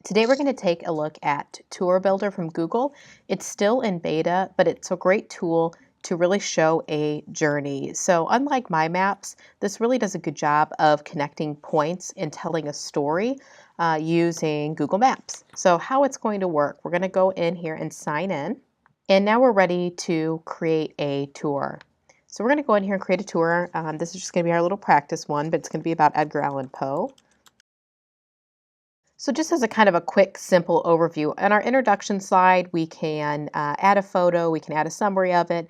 Today we're going to take a look at Tour Builder from Google. It's still in beta, but it's a great tool to really show a journey. So unlike My Maps, this really does a good job of connecting points and telling a story using Google Maps. So how it's going to work, we're going to go in here and sign in. And now we're ready to create a tour. So we're going to go in here and create a tour. This is just going to be our little practice one, but it's going to be about Edgar Allan Poe. So just as a kind of a quick, simple overview, on our introduction slide, we can add a photo, we can add a summary of it.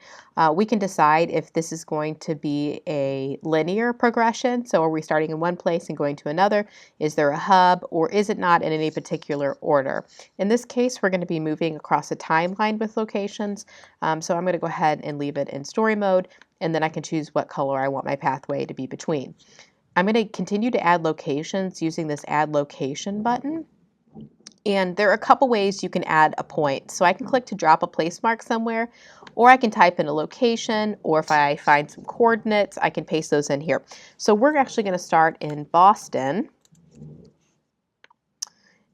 We can decide if this is going to be a linear progression. So are we starting in one place and going to another? Is there a hub, or is it not in any particular order? In this case, we're going to be moving across a timeline with locations. So I'm going to go ahead and leave it in story mode, and then I can choose what color I want my pathway to be between. I'm going to continue to add locations using this Add Location button. And there are a couple ways you can add a point. So I can click to drop a place mark somewhere, or I can type in a location, or if I find some coordinates, I can paste those in here. So we're actually going to start in Boston.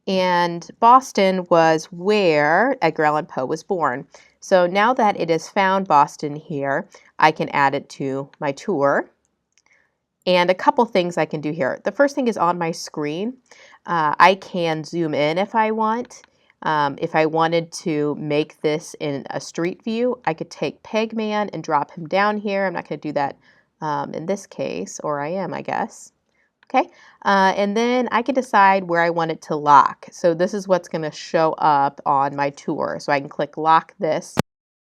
And Boston was where Edgar Allan Poe was born. So now that it has found Boston here, I can add it to my tour. And a couple things I can do here. The first thing is on my screen. I can zoom in if I want. If I wanted to make this in a street view, I could take Pegman and drop him down here. I'm not going to do that in this case, or I am, I guess. Okay, and then I can decide where I want it to lock. So this is what's going to show up on my tour. So I can click lock this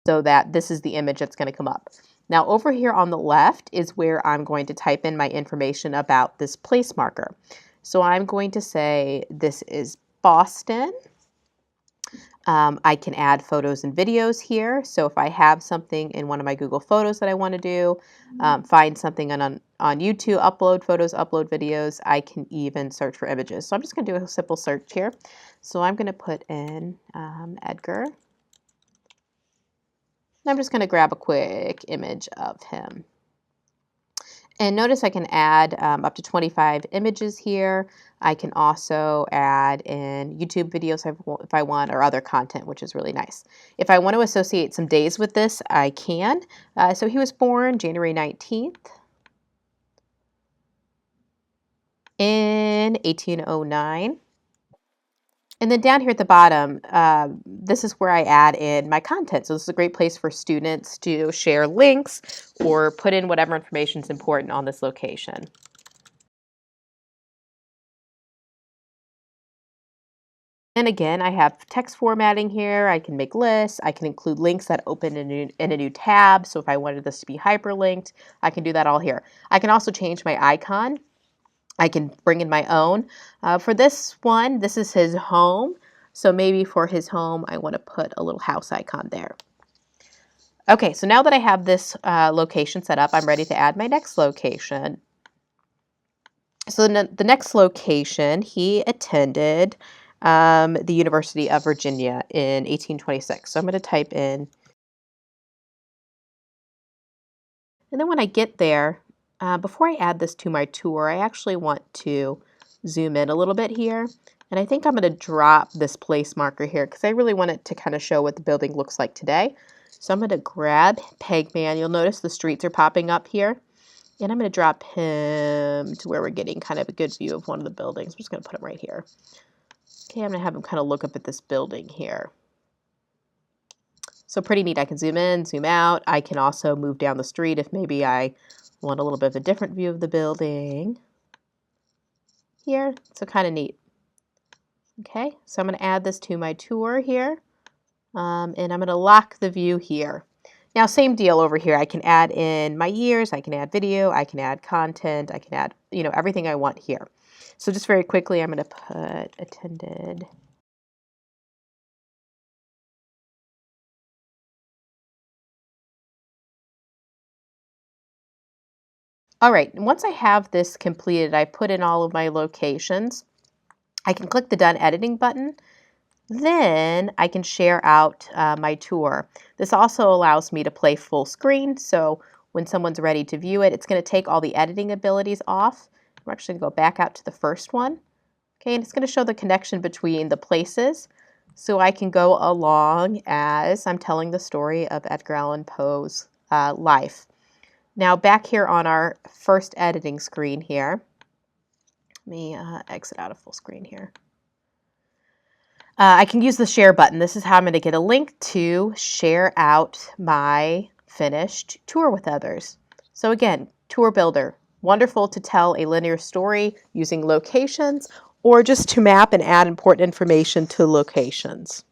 so that this is the image that's going to come up. Now over here on the left is where I'm going to type in my information about this place marker. So I'm going to say this is Boston. I can add photos and videos here. So if I have something in one of my Google Photos that I want to do, find something on YouTube, upload photos, upload videos, I can even search for images. So I'm just going to do a simple search here. So I'm going to put in Edgar. I'm just going to grab a quick image of him. And notice I can add up to 25 images here. I can also add in YouTube videos if I want, or other content, which is really nice. If I want to associate some days with this, I can. So he was born January 19th in 1809. And then down here at the bottom, this is where I add in my content. So this is a great place for students to share links or put in whatever information is important on this location. And again, I have text formatting here. I can make lists. I can include links that open in a new tab. So if I wanted this to be hyperlinked, I can do that all here. I can also change my icon. I can bring in my own. For this one, this is his home. So maybe for his home, I want to put a little house icon there. Okay, so now that I have this location set up, I'm ready to add my next location. So the next location, he attended the University of Virginia in 1826. So I'm going to type in. And then when I get there, before I add this to my tour, I actually want to zoom in a little bit here. And I think I'm going to drop this place marker here because I really want it to kind of show what the building looks like today. So I'm going to grab Pegman. You'll notice the streets are popping up here. And I'm going to drop him to where we're getting kind of a good view of one of the buildings. I'm just going to put him right here. Okay, I'm going to have him kind of look up at this building here. So pretty neat. I can zoom in, zoom out. I can also move down the street if maybe I want a little bit of a different view of the building here. So kind of neat. Okay, so I'm going to add this to my tour here. And I'm going to lock the view here. Now, same deal over here. I can add in my years. I can add video. I can add content. I can add, everything I want here. So just very quickly, I'm going to put attended. All right, and once I have this completed, I put in all of my locations. I can click the Done Editing button. Then I can share out my tour. This also allows me to play full screen, so when someone's ready to view it, it's going to take all the editing abilities off. We're actually going to go back out to the first one. Okay, and it's going to show the connection between the places, so I can go along as I'm telling the story of Edgar Allan Poe's life. Now back here on our first editing screen here, let me exit out of full screen here. I can use the share button. This is how I'm going to get a link to share out my finished tour with others. So again, Tour Builder, wonderful to tell a linear story using locations or just to map and add important information to locations.